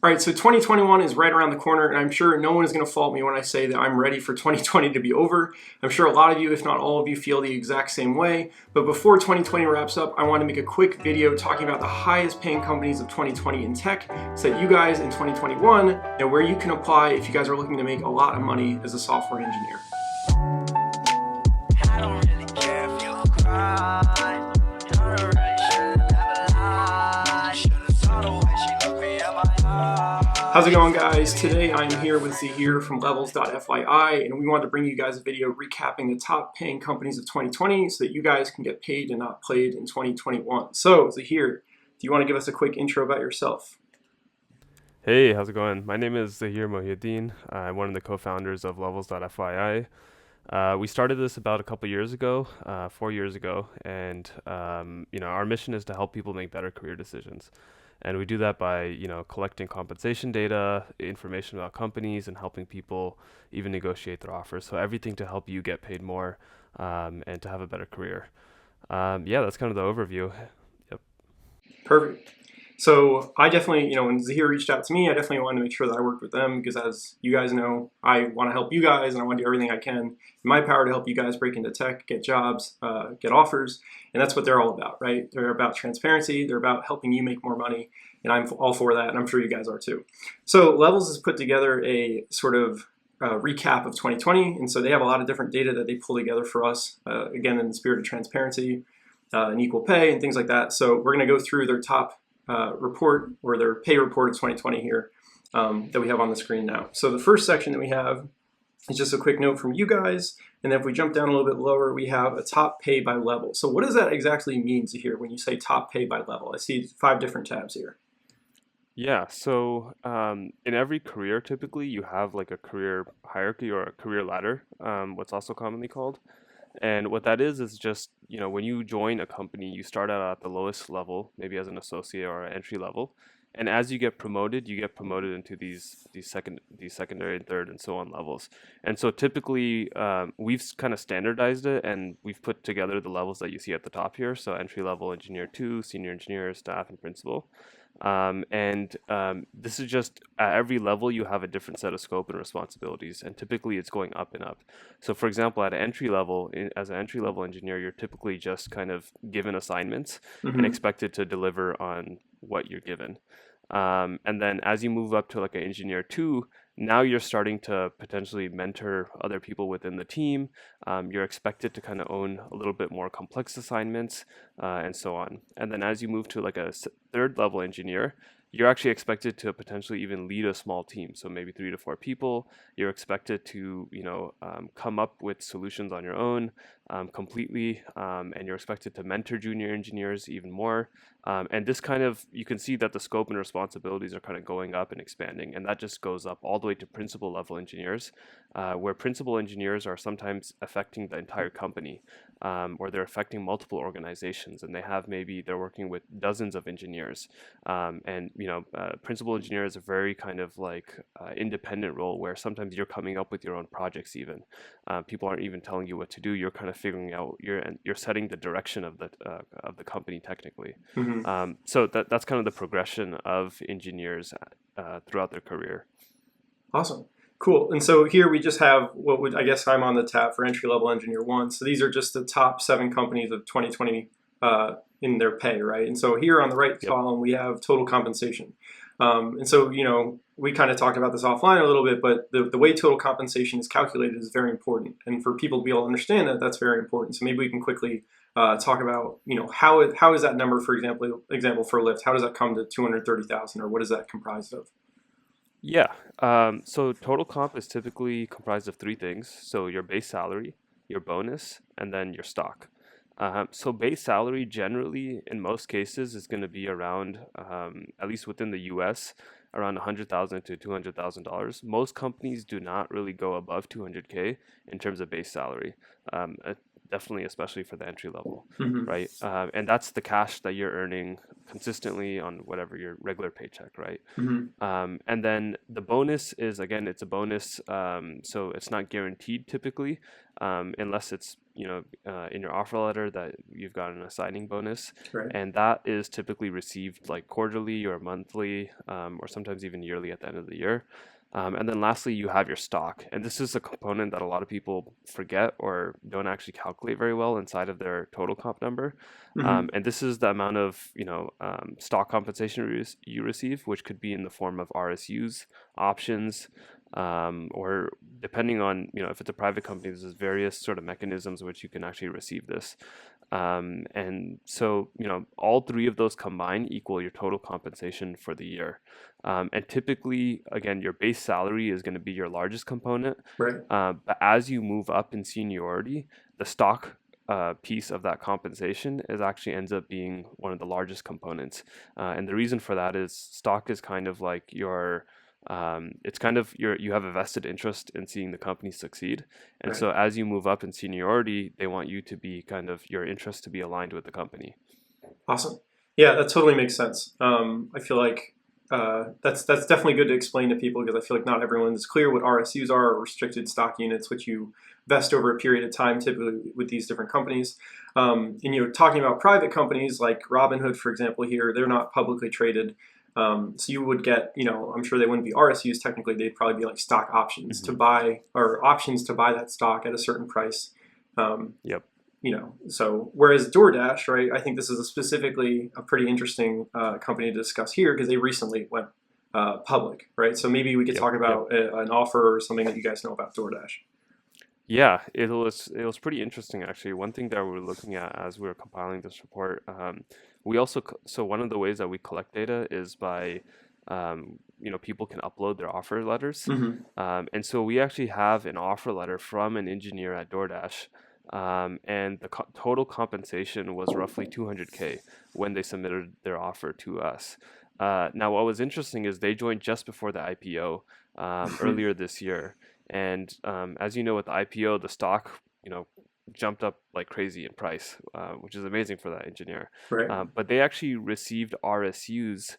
All right, so 2021 is right around the corner, and I'm sure no one is going to fault me when I say that I'm ready for 2020 to be over. I'm sure a lot of you, if not all of you, feel the exact same way. But before 2020 wraps up, I want to make a quick video talking about the highest paying companies of 2020 in tech, so that you guys in 2021 know where you can apply if you guys are looking to make a lot of money as a software engineer. I don't really care if you cry. How's it going, guys? Today I'm here with Zahir from levels.fyi, and we wanted to bring you guys a video recapping the top paying companies of 2020 so that you guys can get paid and not played in 2021. So, Zahir, do you want to give us a quick intro about yourself? Hey, how's it going? My name is Zahir Mohiuddin. I'm one of the co-founders of levels.fyi. We started this about a couple years ago, 4 years ago, and our mission is to help people make better career decisions. And we do that by, collecting compensation data, information about companies, and helping people even negotiate their offers. So everything to help you get paid more and to have a better career. That's kind of the overview. Yep. Perfect. So I definitely, when Zahir reached out to me, I definitely wanted to make sure that I worked with them because, as you guys know, I want to help you guys and I want to do everything I can in my power to help you guys break into tech, get jobs, get offers, and that's what they're all about, right? They're about transparency. They're about helping you make more money, and I'm all for that, and I'm sure you guys are too. So Levels has put together a sort of recap of 2020, and so they have a lot of different data that they pull together for us, again, in the spirit of transparency and equal pay and things like that. So we're going to go through their top report, or their pay report of 2020 here that we have on the screen now. So the first section that we have is just a quick note from you guys, and then if we jump down a little bit lower, we have a top pay by level. So what does that exactly mean here when you say top pay by level? I see 5 different tabs here. Yeah, so in every career, typically you have like a career hierarchy or a career ladder, what's also commonly called. And what that is just, when you join a company, you start out at the lowest level, maybe as an associate or an entry level. And as you get promoted into these secondary and third and so on levels. And so typically, we've kind of standardized it, and we've put together the levels that you see at the top here. So entry level engineer 2, senior engineer, staff, and principal. This is just at every level you have a different set of scope and responsibilities, and typically it's going up and up. So for example, at an entry level, as an entry level engineer, you're typically just kind of given assignments and expected to deliver on what you're given. And then as you move up to like an engineer 2, now you're starting to potentially mentor other people within the team. You're expected to kind of own a little bit more complex assignments and so on. And then as you move to like a third level engineer, you're actually expected to potentially even lead a small team. So maybe 3 to 4 people. You're expected to, come up with solutions on your own completely. And you're expected to mentor junior engineers even more. And this kind of, you can see that the scope and responsibilities are kind of going up and expanding. And that just goes up all the way to principal level engineers, where principal engineers are sometimes affecting the entire company, or they're affecting multiple organizations. And they're working with dozens of engineers. Principal engineer is a very kind of like independent role where sometimes you're coming up with your own projects even. People aren't even telling you what to do. You're kind of figuring out, you're setting the direction of the company technically. So that's kind of the progression of engineers throughout their career. Awesome. Cool. And so here we just have I guess I'm on the tab for entry level engineer 1. So these are just the top 7 companies of 2020 in their pay, right? And so here on the right column, we have total compensation. And so, we kind of talked about this offline a little bit, but the way total compensation is calculated is very important. And for people to be able to understand that, that's very important. So maybe we can quickly talk about, how is that number, for example, for Lyft, how does that come to 230,000, or what is that comprised of? Yeah. So total comp is typically comprised of 3 things. So your base salary, your bonus, and then your stock. So base salary generally, in most cases, is going to be around, at least within the U.S., around $100,000 to $200,000. Most companies do not really go above $200K in terms of base salary. definitely, especially for the entry level, Hmm. right? And that's the cash that you're earning consistently on whatever your regular paycheck, right? Hmm. And then the bonus is, again, it's a bonus, so it's not guaranteed typically, unless it's in your offer letter that you've got an assigning bonus, Right. and that is typically received like quarterly or monthly, or sometimes even yearly at the end of the year. And then lastly, you have your stock, and this is a component that a lot of people forget or don't actually calculate very well inside of their total comp number. Hmm. And this is the amount of stock compensation you receive, which could be in the form of RSUs, options, or depending on if it's a private company, there's various sort of mechanisms which you can actually receive this. And so all three of those combined equal your total compensation for the year. And typically, again, your base salary is going to be your largest component. Right. But as you move up in seniority, the stock piece of that compensation is actually ends up being one of the largest components. And the reason for that is stock is kind of like it's kind of you have a vested interest in seeing the company succeed. And Right. so as you move up in seniority, they want you to be kind of your interest to be aligned with the company. Awesome. Yeah, that totally makes sense. I feel like that's definitely good to explain to people because I feel like not everyone is clear what RSUs are, or restricted stock units, which you vest over a period of time, typically with these different companies. And talking about private companies like Robinhood, for example, here they're not publicly traded. So you would get, I'm sure they wouldn't be RSUs technically. They'd probably be like stock options to Hmm. buy, or options to buy that stock at a certain price. Um, Yep. so whereas DoorDash, right, I think this is specifically a pretty interesting company to discuss here because they recently went public, right? So maybe we could Yep. talk Yep. about an offer or something that you guys know about DoorDash. Yeah, it was pretty interesting actually. One thing that we were looking at as we were compiling this report, we also so one of the ways that we collect data is by people can upload their offer letters, Hmm. and so we actually have an offer letter from an engineer at DoorDash, and the total compensation was roughly 200K when they submitted their offer to us. Now, what was interesting is they joined just before the IPO earlier this year. And as you know, with the IPO, the stock, jumped up like crazy in price, which is amazing for that engineer. Right. But they actually received RSUs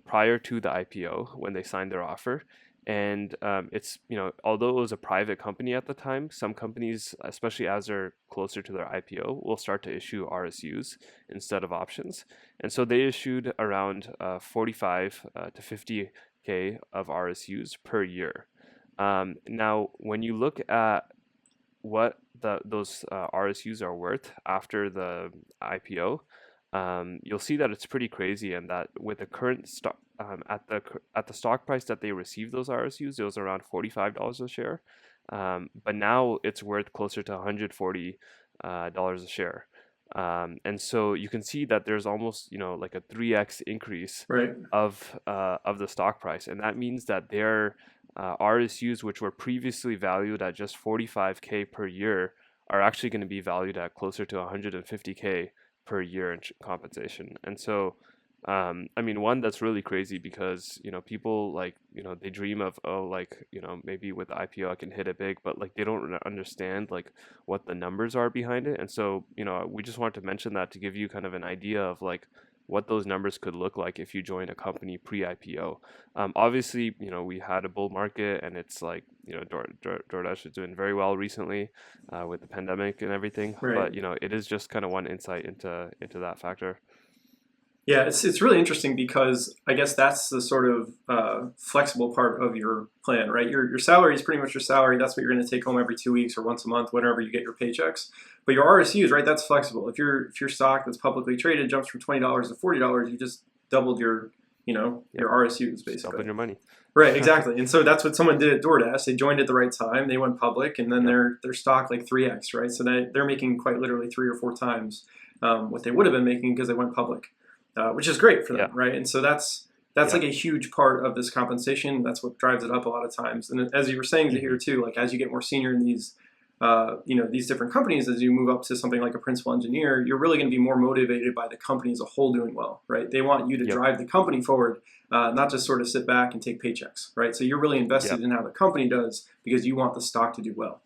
prior to the IPO when they signed their offer. And it's, although it was a private company at the time, some companies, especially as they're closer to their IPO, will start to issue RSUs instead of options. And so they issued around 45 to 50K of RSUs per year. Now, when you look at what those RSUs are worth after the IPO, you'll see that it's pretty crazy, and that with the current stock at the stock price that they received those RSUs, it was around $45 a share, but now it's worth closer to $140 dollars a share. And so you can see that there's almost like a 3x increase Right. of the stock price, and that means that their RSUs, which were previously valued at just 45K per year, are actually going to be valued at closer to 150K per year in compensation. And so, I mean, one, that's really crazy because people like they dream of, oh, like maybe with the IPO I can hit it big, but like they don't understand like what the numbers are behind it. And so we just wanted to mention that to give you kind of an idea of like what those numbers could look like if you join a company pre-IPO. Obviously, we had a bull market, and it's like DoorDash is doing very well recently with the pandemic and everything. Right. But it is just kind of one insight into that factor. Yeah, it's really interesting because I guess that's the sort of flexible part of your plan, right? Your salary is pretty much your salary. That's what you're going to take home every 2 weeks or once a month, whenever you get your paychecks. But your RSUs, right? That's flexible. If your stock that's publicly traded jumps from $20 to $40, you just doubled your Yep, RSUs just basically. doubling your money. Right, exactly. And so that's what someone did at DoorDash. They joined at the right time. They went public, and then Yep. their stock like 3x, right? So they're making quite literally 3 or 4 times what they would have been making because they went public, which is great for them, Yeah. right? And so that's Yeah. like a huge part of this compensation. That's what drives it up a lot of times. And as you were saying to here Hmm. too, like as you get more senior in these different companies, as you move up to something like a principal engineer, you're really going to be more motivated by the company as a whole doing well, right? They want you to Yep. drive the company forward, not just sort of sit back and take paychecks, right? So you're really Yep. invested in how the company does because you want the stock to do well.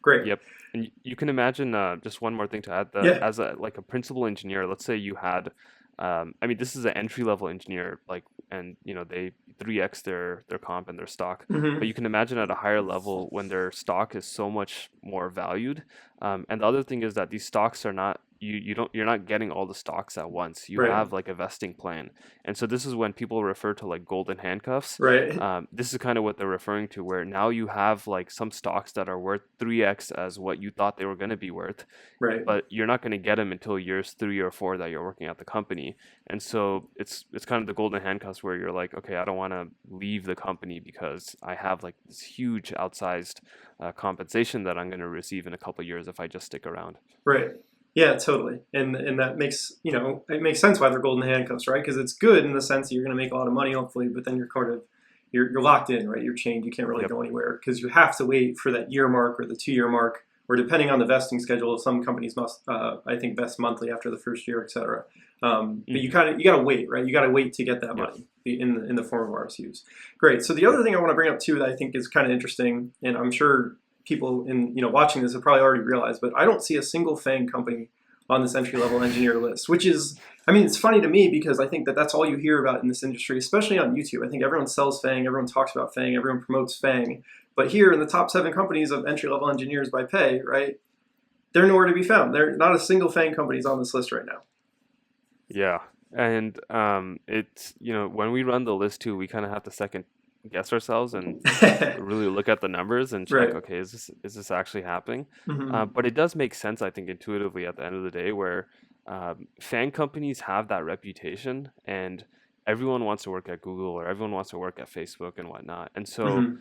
Great. Yep. And you can imagine, just one more thing to add, that Yeah. as a like a principal engineer, let's say you had, I mean, this is an entry level engineer, like, and they 3x their comp and their stock. But Hmm. you can imagine at a higher level when their stock is so much more valued. And the other thing is that these stocks are not, you're not getting all the stocks at once. You Right. have like a vesting plan. And so this is when people refer to like golden handcuffs. Right. This is kind of what they're referring to, where now you have like some stocks that are worth 3x as what you thought they were going to be worth, Right. but you're not going to get them until years 3 or 4 that you're working at the company. And so it's kind of the golden handcuffs where you're like, okay, I don't want to leave the company because I have like this huge outsized compensation that I'm going to receive in a couple of years if I just stick around. Right. Yeah, totally. And that makes, it makes sense why they're golden handcuffs, right? Because it's good in the sense that you're going to make a lot of money, hopefully, but then you're locked in, right? You're chained. You can't really Yep. go anywhere because you have to wait for that year mark or the 2 year mark, or depending on the vesting schedule, some companies must, I think, vest monthly after the first year, et cetera. But Hmm. you got to wait, right? You got to wait to get that Yep. money in the form of RSUs. Great. So the other Yep. thing I want to bring up too that I think is kind of interesting, and I'm sure people in watching this have probably already realized, but I don't see a single FAANG company on this entry level engineer list, which is, I mean, it's funny to me because I think that that's all you hear about in this industry, especially on YouTube. I think everyone sells FAANG, everyone talks about FAANG, everyone promotes FAANG, but here in the top 7 companies of entry level engineers by pay, right, they're nowhere to be found. They're not a single FAANG company is on this list right now. Yeah. And it's, when we run the list too, we kind of have to second guess ourselves and really look at the numbers and check, Right. okay, is this actually happening? Hmm. But it does make sense, I think, intuitively at the end of the day, where fan companies have that reputation, and everyone wants to work at Google or everyone wants to work at Facebook and whatnot. And so Hmm.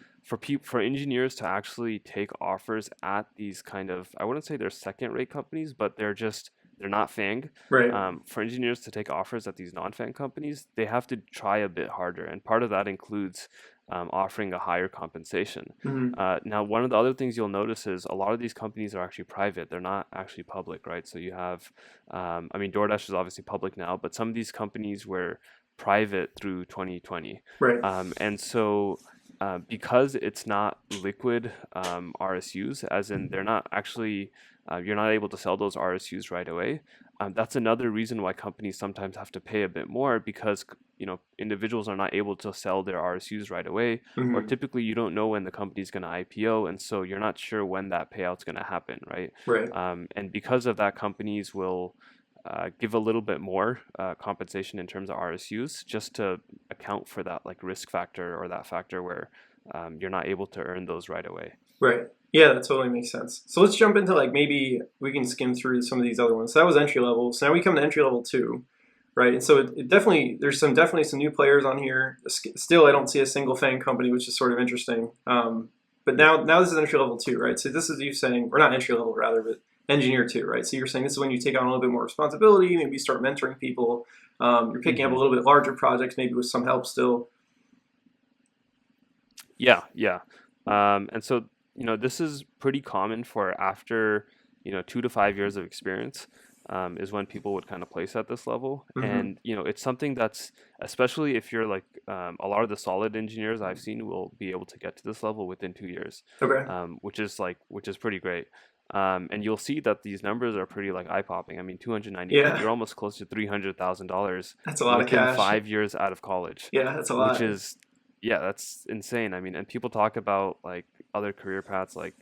for engineers to actually take offers at these kind of, I wouldn't say they're second rate companies, but they're not FANG. Right. For engineers to take offers at these non-FANG companies, they have to try a bit harder, and part of that includes offering a higher compensation. Hmm. Now, one of the other things you'll notice is a lot of these companies are actually private. They're not actually public, right? So you have, I mean, DoorDash is obviously public now, but some of these companies were private through 2020. Right. And so because it's not liquid RSUs, as in they're not actually, you're not able to sell those RSUs right away. That's another reason why companies sometimes have to pay a bit more, because individuals are not able to sell their RSUs right away, or Hmm. typically you don't know when the company's going to IPO, and so you're not sure when that payout's going to happen, right? Right. And because of that, companies will give a little bit more compensation in terms of RSUs just to account for that like risk factor, or that factor where you're not able to earn those right away. Right. Yeah, that totally makes sense. So let's jump into like maybe we can skim through some of these other ones. So that was entry level. So now we come to entry level two, right? And so it definitely there's definitely some new players on here. Still, I don't see a single FANG company, which is sort of interesting. But Yep. now this is entry level two, right? So this is you saying, or not entry level rather, but engineer two, right? So you're saying this is when you take on a little bit more responsibility, maybe you start mentoring people. You're picking up a Hmm. little bit larger projects, maybe with some help still. Yeah, yeah. And so, this is pretty common for after, 2 to 5 years of experience, is when people would kind of place at this level. Hmm. And, it's something that's, especially if you're like, a lot of the solid engineers I've seen will be able to get to this level within 2 years, Okay. which is pretty great. And you'll see that these numbers are pretty like eye-popping. I mean, 290K, Yeah, you're almost close to $300,000 that's a lot of within cash. 5 years out of college, Yeah, that's a which lot. is, yeah, that's insane. I mean, and people talk about like other career paths like,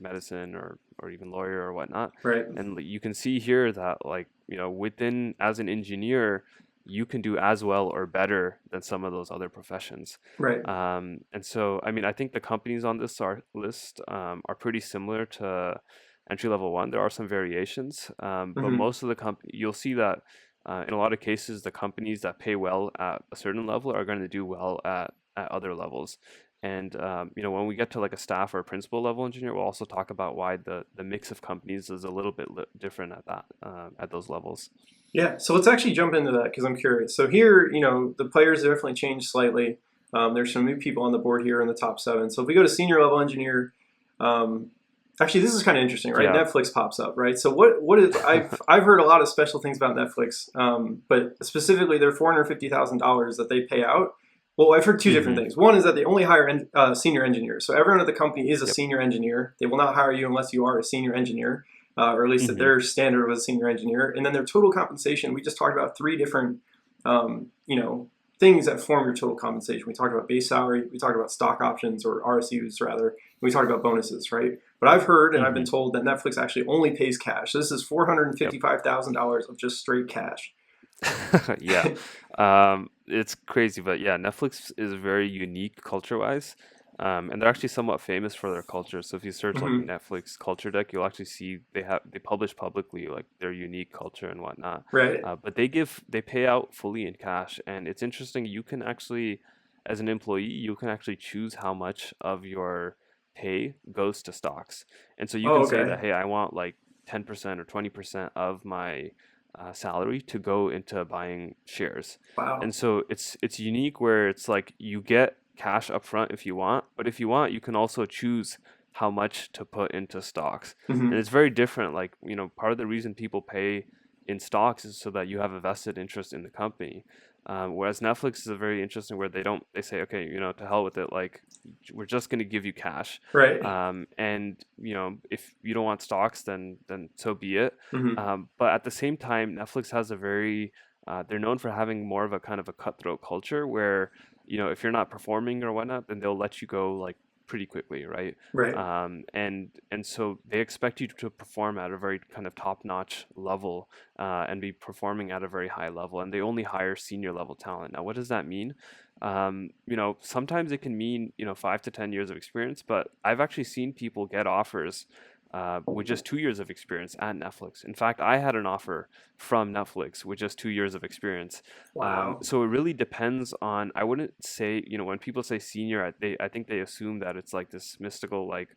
medicine or even lawyer or whatnot. Right. And you can see here that like, within as an engineer, you can do as well or better than some of those other professions. Right. And so, I mean, I think the companies on this list are pretty similar to entry level one. There are some variations, but Hmm. most of the company, you'll see that in a lot of cases, the companies that pay well at a certain level are going to do well at other levels. And when we get to like a staff or a principal level engineer, we'll also talk about why the mix of companies is a little bit different at those levels. Yeah. So let's actually jump into that because I'm curious. So here, the players have definitely changed slightly. There's some new people on the board here in the top 7. So if we go to senior level engineer, um, actually this is kind of interesting, right? Yeah. Netflix pops up, right? So what is I've heard a lot of special things about Netflix, but specifically their $450,000 that they pay out. Well, I've heard two different Mm-hmm. things. One is that they only hire senior engineers. So everyone at the company is a Yep. senior engineer. They will not hire you unless you are a senior engineer, or at least that Mm-hmm. their standard was a senior engineer. And then their total compensation, we just talked about three different, things that form your total compensation. We talked about base salary, we talked about stock options or RSUs rather, and we talked about bonuses, right? But I've heard and I've been Mm-hmm. told that Netflix actually only pays cash. This is four hundred and Yep. fifty-five thousand dollars of just straight cash. Yeah. It's crazy, but yeah, Netflix is very unique culture-wise. And they're actually somewhat famous for their culture. So if you search like Hmm. Netflix culture deck, you'll actually see they publish publicly like their unique culture and whatnot. Right. But they pay out fully in cash, and it's interesting. You can actually, as an employee, you can actually choose how much of your pay goes to stocks. And so you Oh, can say okay. that, hey, I want like 10% or 20% of my salary to go into buying shares. Wow. And so it's unique where it's like you get cash upfront if you want, but if you want, you can also choose how much to put into stocks. And Hmm. it's very different. Like, part of the reason people pay in stocks is so that you have a vested interest in the company. Whereas Netflix is a very interesting where they say, okay, to hell with it. Like, we're just going to give you cash. Right. And if you don't want stocks, then so be it. Hmm. But at the same time, Netflix has a very they're known for having more of a kind of a cutthroat culture where, if you're not performing or whatnot, then they'll let you go like pretty quickly, right? Right. And so they expect you to perform at a very kind of top-notch level, and be performing at a very high level, and they only hire senior level talent. Now, what does that mean? Sometimes it can mean, 5 to 10 years of experience, but I've actually seen people get offers with just 2 years of experience at Netflix. In fact, I had an offer from Netflix with just 2 years of experience. Wow. So it really depends on. I wouldn't say, when people say senior, I think they assume that it's like this mystical, like,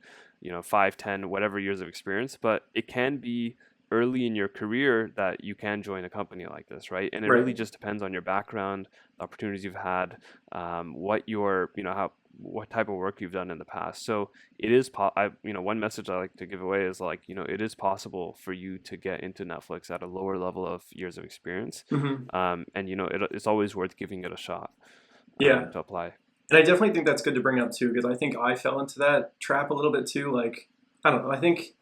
5, 10, whatever years of experience. But it can be early in your career that you can join a company like this, right? And it really Right. just depends on your background, the opportunities you've had, what your, how what type of work you've done in the past. So it is one message I like to give away is like, it is possible for you to get into Netflix at a lower level of years of experience. Hmm. And it's always worth giving it a shot, Yeah. to apply. And I definitely think that's good to bring up too, because I think I fell into that trap a little bit too. Like, I don't know. I think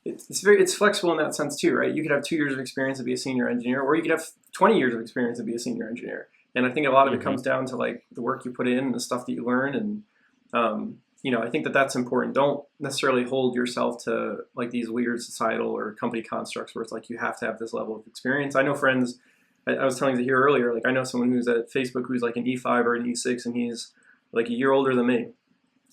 it's flexible in that sense too, right? You could have 2 years of experience to be a senior engineer, or you could have 20 years of experience to be a senior engineer. And I think a lot of it Hmm. comes down to like the work you put in and the stuff that you learn. And I think that that's important. Don't necessarily hold yourself to like these weird societal or company constructs where it's like you have to have this level of experience. I know friends. I was telling you here earlier. Like I know someone who's at Facebook who's like an E5 or an E6, and he's like a year older than me.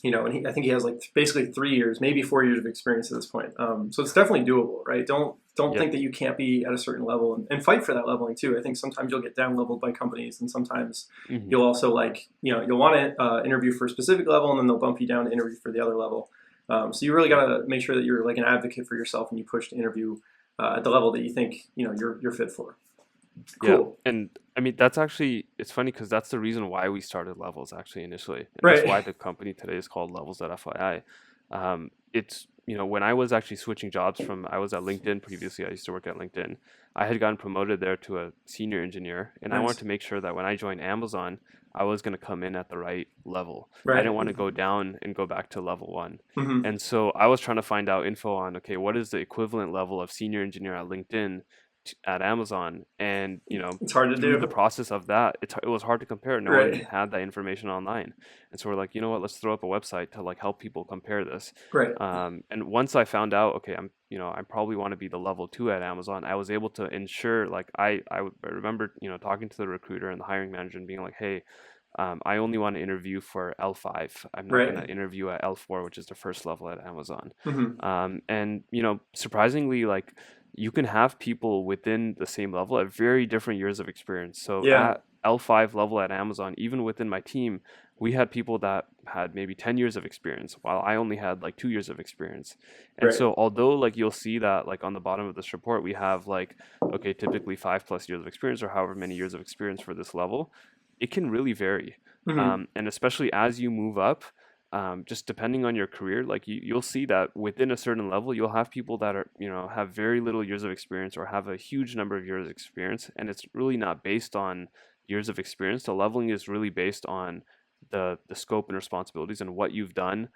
And I think he has like basically 3 years, maybe 4 years of experience at this point. So it's definitely doable, right? Don't Yep. think that you can't be at a certain level and fight for that leveling too. I think sometimes you'll get down leveled by companies, and sometimes Hmm. you'll also like you'll want to interview for a specific level, and then they'll bump you down to interview for the other level. So you really Yep. got to make sure that you're like an advocate for yourself, and you push to interview at the level that you think you're fit for. Yeah, Cool. and I mean that's actually it's funny because that's the reason why we started Levels actually initially, and that's why Right. the company today is called Levels at FYI. It's when I was actually switching jobs from I was at LinkedIn previously. I used to work at LinkedIn. I had gotten promoted there to a senior engineer, and I wanted Nice. to make sure that when I joined Amazon, I was going to come in at the right level. I Right. didn't want to go down and go back to level one. Hmm. And so I was trying to find out info on, okay, what is the equivalent level of senior engineer at LinkedIn at Amazon, and It's hard to through the do. process of that, it was hard to compare. No one Right. had that information online, and so we're like, you know what? Let's throw up a website to like help people compare this. Right. And once I found out, okay, I probably want to be the level two at Amazon. I was able to ensure, like, I remember talking to the recruiter and the hiring manager and being like, hey. I only want to interview for L5. I'm not going Right. to interview at L4, which is the first level at Amazon. Hmm. And surprisingly, like you can have people within the same level at very different years of experience. So Yeah. at L5 level at Amazon, even within my team, we had people that had maybe 10 years of experience, while I only had like 2 years of experience. And Right. so, although like you'll see that like on the bottom of this report, we have like, okay, typically 5+ years of experience or however many years of experience for this level, it can really vary. Hmm. And especially as you move up, just depending on your career, like you'll see that within a certain level, you'll have people that are, have very little years of experience or have a huge number of years of experience. And it's really not based on years of experience. The leveling is really based on the scope and responsibilities and what you've done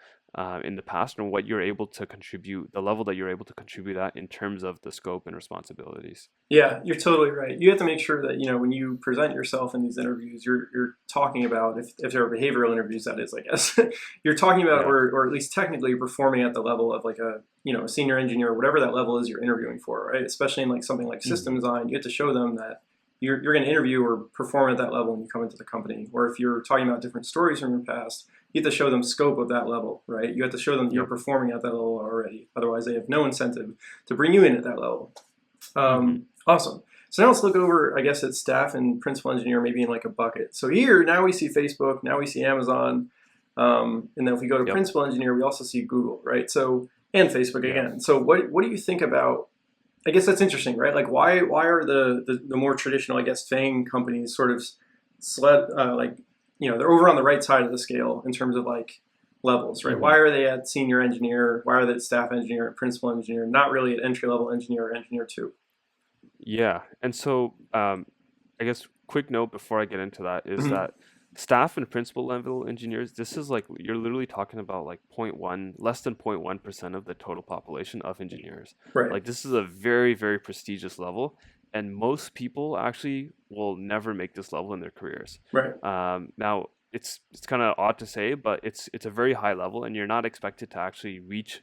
in the past and what you're able to contribute, the level that you're able to contribute at in terms of the scope and responsibilities. Yeah, you're totally right. You have to make sure that, when you present yourself in these interviews, you're talking about, if there are behavioral interviews, that is, I guess, you're talking about, Yeah. or at least technically you're performing at the level of like a senior engineer, whatever that level is you're interviewing for, right? Especially in like something like system Mhm. design, you have to show them that you're going to interview or perform at that level when you come into the company. Or if you're talking about different stories from your past, you have to show them scope of that level, right? You have to show them you're Yep. performing at that level already. Otherwise, they have no incentive to bring you in at that level. Mhm. Awesome. So now let's look over, I guess, at staff and principal engineer, maybe in like a bucket. So here, now we see Facebook, now we see Amazon, and then if we go to Yep. principal engineer, we also see Google, right? So, and Facebook Yeah. again. So what do you think about? I guess that's interesting, right? Like why are the more traditional, I guess, FAANG companies sort of they're over on the right side of the scale in terms of like levels, right? Why Mhm. are they at senior engineer? Why are they at staff engineer, principal engineer? Not really at entry level engineer or engineer two. Yeah. And so, I guess quick note before I get into that is Mm-hmm. that staff and principal level engineers, this is like you're literally talking about like point 0.1, less than 0.1% of the total population of engineers. Right. Like this is a very, very prestigious level, and most people actually will never make this level in their careers. Right. Now it's kind of odd to say, but it's a very high level, and you're not expected to actually reach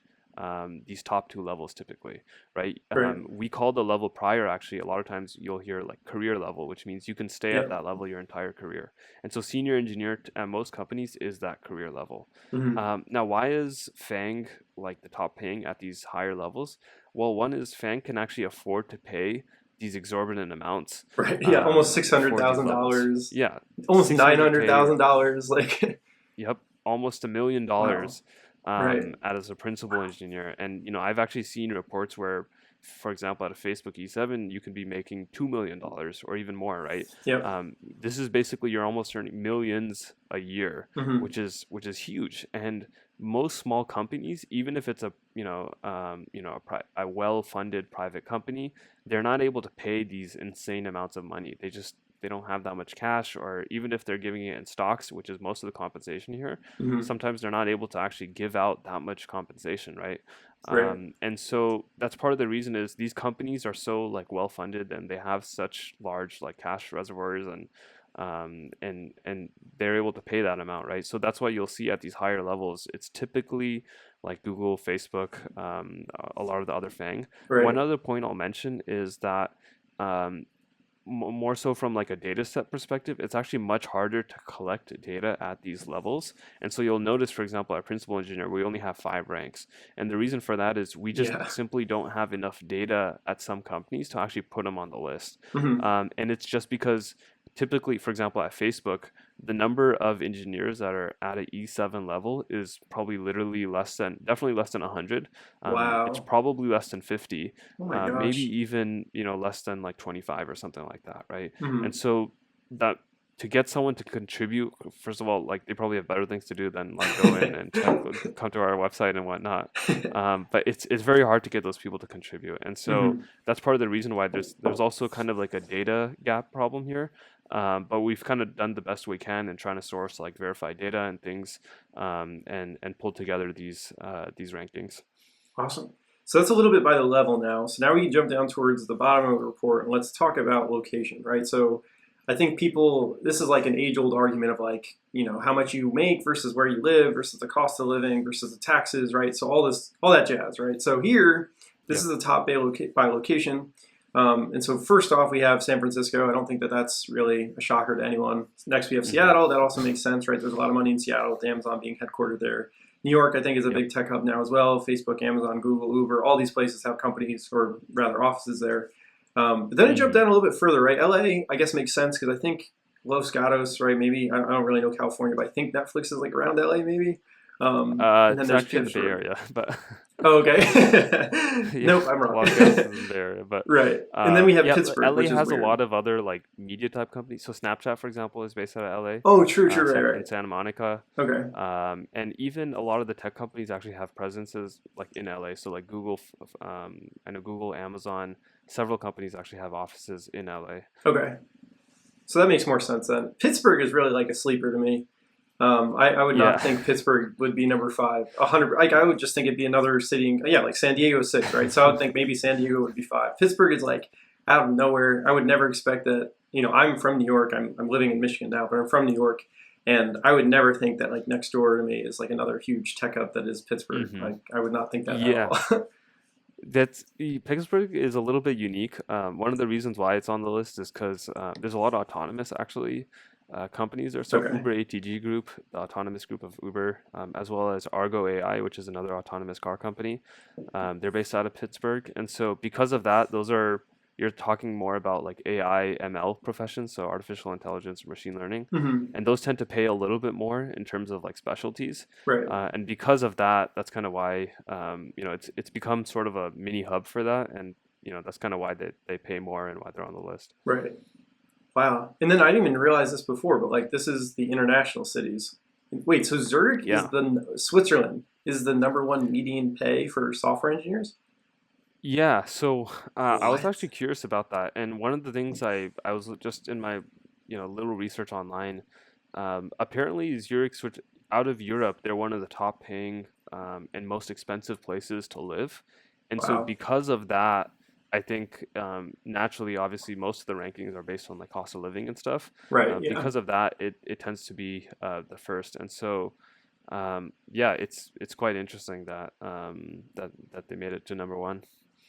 these top two levels typically, right? Right. We call the level prior actually, a lot of times you'll hear like career level, which means you can stay Yeah. at that level your entire career. And so senior engineer at most companies is that career level. Mm-hmm. Now, why is FAANG like the top paying at these higher levels? Well, one is FAANG can actually afford to pay these exorbitant amounts Right. Yeah. Almost six hundred for these thousand levels. dollars. Yeah, Almost $600K. $900,000. Like. Yep, almost $1 million Wow. Right. as a principal engineer. And I've actually seen reports where, for example, at a Facebook E7, you can be making $2 million or even more, right? Yep. This is basically you're almost earning millions a year, Mm-hmm. which is huge. And most small companies, even if it's a well-funded private company, they're not able to pay these insane amounts of money. They don't have that much cash, or even if they're giving it in stocks, which is most of the compensation here, Mm-hmm. sometimes they're not able to actually give out that much compensation, right? Right. And so that's part of the reason is these companies are so like well funded and they have such large like cash reservoirs and they're able to pay that amount, right? So that's why you'll see at these higher levels, it's typically like Google, Facebook, a lot of the other FAANG. One Right. other point I'll mention is that um, more so from like a data set perspective, it's actually much harder to collect data at these levels. And so you'll notice, for example, at principal engineer, we only have 5 ranks. And the reason for that is we just Yeah. simply don't have enough data at some companies to actually put them on the list. Mm-hmm. And it's just because typically, for example, at Facebook, the number of engineers that are at an E7 level is probably definitely less than 100. It's Wow. probably less than 50, Oh my maybe gosh. even less than like 25 or something like that, right? And Mm-hmm. so that to get someone to contribute, first of all, like they probably have better things to do than like go in and check, come to our website and whatnot. But it's very hard to get those people to contribute, and so Mm-hmm. that's part of the reason why there's also kind of like a data gap problem here. But we've kind of done the best we can in trying to source like verified data and things, and pull together these rankings. Awesome. So that's a little bit by the level now. So now we can jump down towards the bottom of the report and let's talk about location, right? So I think this is like an age old argument of like, how much you make versus where you live versus the cost of living versus the taxes, right? So all that jazz, right? So here, this Yep. is the top by location. And so first off, we have San Francisco. I don't think that that's really a shocker to anyone. Next, we have Hmm. Seattle. That also makes sense, right? There's a lot of money in Seattle with Amazon being headquartered there. New York, I think, is a Yep. big tech hub now as well. Facebook, Amazon, Google, Uber, all these places have companies or rather offices there. But then I jumped Hmm. down a little bit further, right? LA, I guess, makes sense because I think Los Gatos, right? Maybe I don't really know California, but I think Netflix is like around LA, maybe. And then It's there's actually in the Bay Pittsburgh. Area, but Oh, okay. yeah, Nope, I'm wrong. Los Gatos is in the Bay Area, but Right. And then we have yeah, Pittsburgh, LA which is has a weird. lot of other like media type companies. So Snapchat, for example, is based out of LA, Oh, true, true, right, In right. Santa Monica, Okay. and even a lot of the tech companies actually have presences like in LA. So like Google, I know Google, Amazon, several companies actually have offices in LA. Okay. So that makes more sense then. Pittsburgh is really like a sleeper to me. I would not Yeah. think Pittsburgh would be number five. 100. Like I would just think it'd be another city. Yeah, like San Diego is six, right? So I would think maybe San Diego would be five. Pittsburgh is like out of nowhere. I would never expect that. I'm from New York. I'm living in Michigan now, but I'm from New York, and I would never think that like next door to me is like another huge tech hub that is Pittsburgh. Hmm. Like I would not think that at Yeah. all. Pittsburgh is a little bit unique. One of the reasons why it's on the list is because there's a lot of autonomous actually companies there. So Okay. Uber ATG Group, the autonomous group of Uber, as well as Argo AI, which is another autonomous car company. They're based out of Pittsburgh, and so because of that, those are you're talking more about like AI, ML professions, so artificial intelligence or machine learning, Hmm. and those tend to pay a little bit more in terms of like specialties. Right. And because of that, that's kind of why it's become sort of a mini hub for that, and that's kind of why they pay more and why they're on the list. Right. Wow. And then I didn't even realize this before, but like this is the international cities. Wait, so Zurich is Yeah. the Switzerland is the number one median pay for software engineers? Yeah, so I was What? actually curious about that, and one of the things I was just in my little research online. Apparently, Zurich, which out of Europe, they're one of the top paying and most expensive places to live, and so Wow. because of that, I think naturally, obviously, most of the rankings are based on like cost of living and stuff. Right. Yeah. Because of that, it tends to be the first, and so yeah, it's quite interesting that that they made it to number one.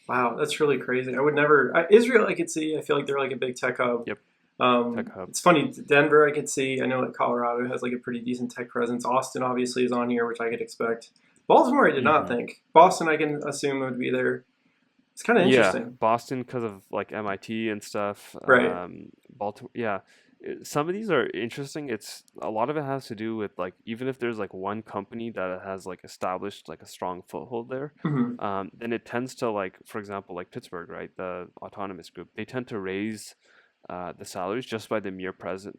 Wow. That's really crazy. I would never. Israel, I could see. I feel like they're like a big tech hub. Yep, tech hub. It's funny. Denver, I could see. I know that Colorado has like a pretty decent tech presence. Austin, obviously, is on here, which I could expect. Baltimore, I did not Hmm. think. Boston, I can assume would be there. It's kind of Yeah, interesting. Boston because of like MIT and stuff. Right. Baltimore, yeah. Some of these are interesting. It's a lot of it has to do with like even if there's like one company that has like established like a strong foothold there, Hmm. then it tends to like, for example, like Pittsburgh, right? The autonomous group, they tend to raise the salaries just by the mere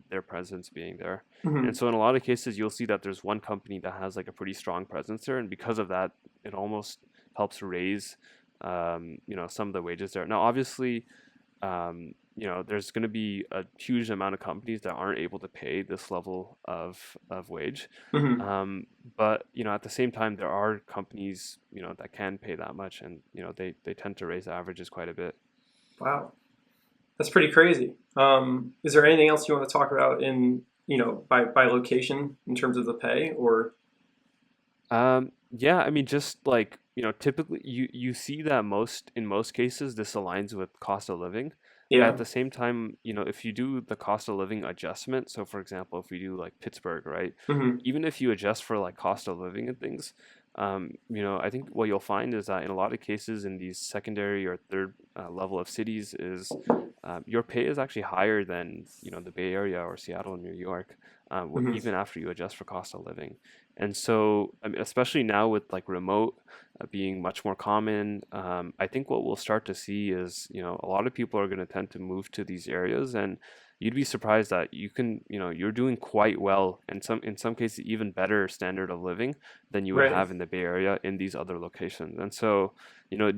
their presence being there. And Hmm. so in a lot of cases, you'll see that there's one company that has like a pretty strong presence there, and because of that, it almost helps raise some of the wages there. Now, obviously, there's going to be a huge amount of companies that aren't able to pay this level of wage. Hmm. Um, but at the same time, there are companies that can pay that much, and they tend to raise the averages quite a bit. Wow. That's pretty crazy. Is there anything else you want to talk about in by location in terms of the pay or? Yeah, I mean, just like, typically you see that in most cases this aligns with cost of living. But at Yeah. the same time, if you do the cost of living adjustment, so for example, if we do like Pittsburgh, right? Hmm. Even if you adjust for like cost of living and things, I think what you'll find is that in a lot of cases in these secondary or third level of cities is your pay is actually higher than, the Bay Area or Seattle and New York, Hmm. even after you adjust for cost of living. And so, I mean, especially now with like remote being much more common, I think what we'll start to see is, a lot of people are going to tend to move to these areas, and you'd be surprised that you're doing quite well, and in some cases even better standard of living than you would Right. have in the Bay Area in these other locations. And so,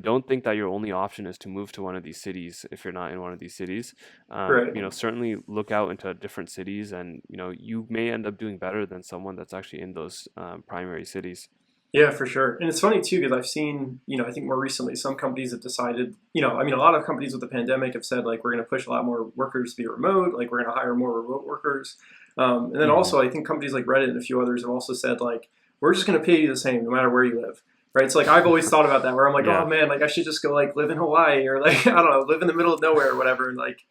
don't think that your only option is to move to one of these cities if you're not in one of these cities. Right. Certainly look out into different cities, and you may end up doing better than someone that's actually in those primary cities. Yeah, for sure. And it's funny too because I've seen, I think more recently some companies have decided, I mean, a lot of companies with the pandemic have said like we're going to push a lot more workers to be remote, like we're going to hire more remote workers. And then Hmm. also I think companies like Reddit and a few others have also said like we're just going to pay you the same no matter where you live. Right. So like I've always thought about that where I'm like, oh Yeah. man, like I should just go like live in Hawaii or like I don't know, live in the middle of nowhere or whatever and like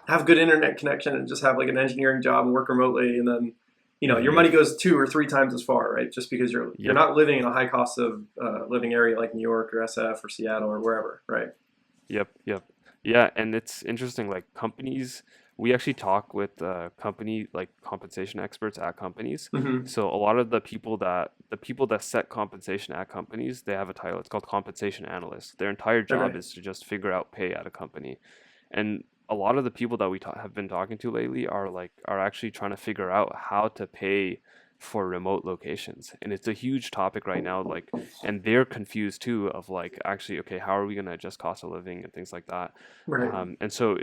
have good internet connection and just have like an engineering job and work remotely and then your Hmm. money goes two or three times as far, right? Just because you're Yep. not living in a high cost of living area like New York or SF or Seattle or wherever, right? Yep. Yep. Yeah, and it's interesting. Like companies, we actually talk with company like compensation experts at companies. Hmm. So a lot of the people that set compensation at companies, they have a title. It's called compensation analyst. Their entire job Okay. is to just figure out pay at a company. And a lot of the people that we have been talking to lately are actually trying to figure out how to pay for remote locations. And it's a huge topic right now, like, and they're confused too of like, actually, okay, how are we going to adjust cost of living and things like that. Right. And so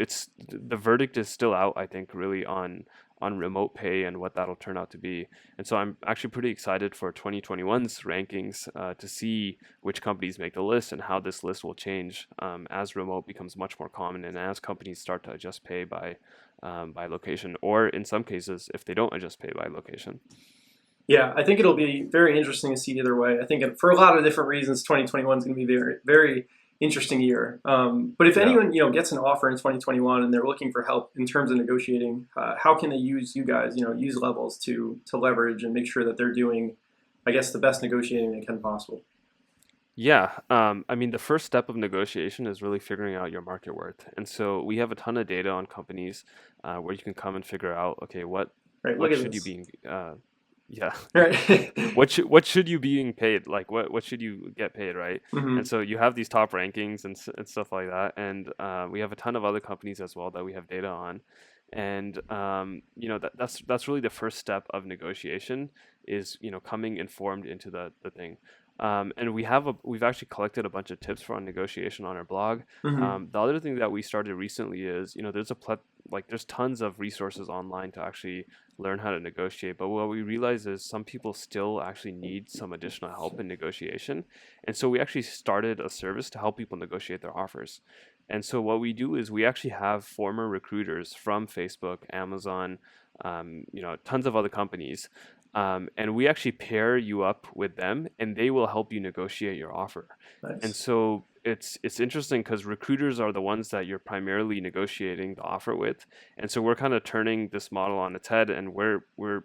the verdict is still out, I think, really on remote pay and what that'll turn out to be. And so I'm actually pretty excited for 2021's rankings to see which companies make the list and how this list will change as remote becomes much more common and as companies start to adjust pay by location, or in some cases, if they don't adjust pay by location. Yeah, I think it'll be very interesting to see either way. I think for a lot of different reasons, 2021 is going to be very, very interesting year. But if anyone gets an offer in 2021 and they're looking for help in terms of negotiating, how can they use you guys? Use Levels to leverage and make sure that they're doing, I guess, the best negotiating they can possible. Yeah, I mean, the first step of negotiation is really figuring out your market worth. And so we have a ton of data on companies where you can come and figure out, okay, what should you be yeah. Right. What should you be being paid? Like what should you get paid, right? Mm-hmm. And so you have these top rankings and stuff like that, and we have a ton of other companies as well that we have data on, and that's really the first step of negotiation is coming informed into the thing. And we've actually collected a bunch of tips for on negotiation on our blog. Mm-hmm. The other thing that we started recently is there's tons of resources online to actually learn how to negotiate. But what we realize is some people still actually need some additional help in negotiation, and so we actually started a service to help people negotiate their offers. And so what we do is we actually have former recruiters from Facebook, Amazon, tons of other companies. And we actually pair you up with them, and they will help you negotiate your offer. Nice. And so it's interesting because recruiters are the ones that you're primarily negotiating the offer with, and so we're kind of turning this model on its head, and we're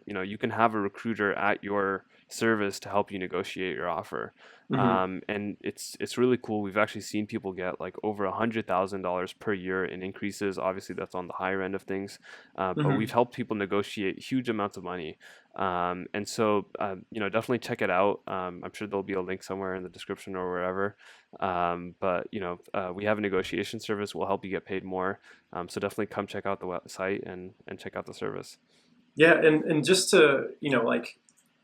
you can have a recruiter at your service to help you negotiate your offer. Mm-hmm. And it's really cool. We've actually seen people get like over $100,000 per year in increases. Obviously, that's on the higher end of things, but Mm-hmm. we've helped people negotiate huge amounts of money. And so definitely check it out. I'm sure there'll be a link somewhere in the description or wherever. But we have a negotiation service. We'll help you get paid more. So definitely come check out the website and check out the service. Yeah, and just to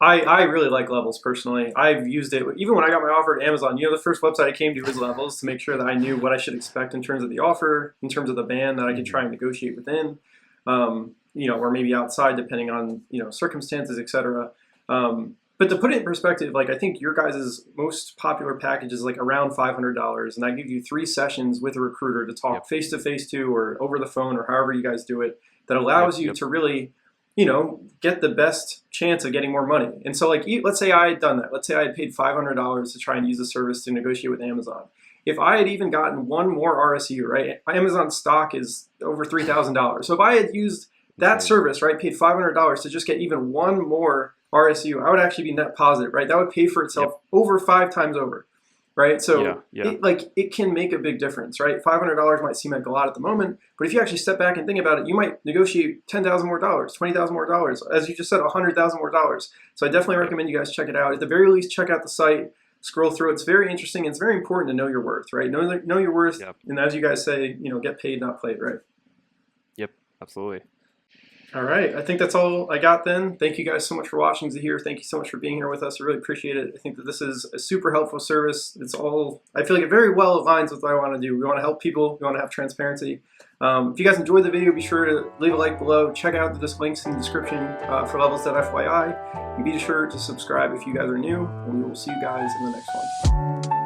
I really like Levels personally. I've used it even when I got my offer at Amazon. The first website I came to was Levels to make sure that I knew what I should expect in terms of the offer, in terms of the band that I could try and negotiate within, or maybe outside depending on circumstances, etc. But to put it in perspective, I think your guys' most popular package is around $500, and I give you 3 sessions with a recruiter to talk face to face to, or over the phone, or however you guys do it. That allows you to really get the best chance of getting more money. And so let's say I had done that. Let's say I had paid $500 to try and use the service to negotiate with Amazon. If I had even gotten one more RSU, right? Amazon stock is over $3,000. So if I had used that service, right, paid $500 to just get even one more RSU, I would actually be net positive, right? That would pay for itself over 5 times over. Right, so it can make a big difference, right? $500 might seem like a lot at the moment, but if you actually step back and think about it, you might negotiate $10,000 more dollars, $20,000 more dollars, as you just said, $100,000 more dollars. So I definitely recommend you guys check it out. At the very least, check out the site, scroll through. It's very interesting. It's very important to know your worth, right? Know your worth, and as you guys say, get paid, not played, right? Yep, absolutely. All right, I think that's all I got then. Thank you guys so much for watching Zahir. Thank you so much for being here with us. I really appreciate it. I think that this is a super helpful service. I feel like it very well aligns with what I want to do. We want to help people. We want to have transparency. If you guys enjoyed the video, be sure to leave a like below. Check out the links in the description for levels.fyi. And be sure to subscribe if you guys are new. And we will see you guys in the next one.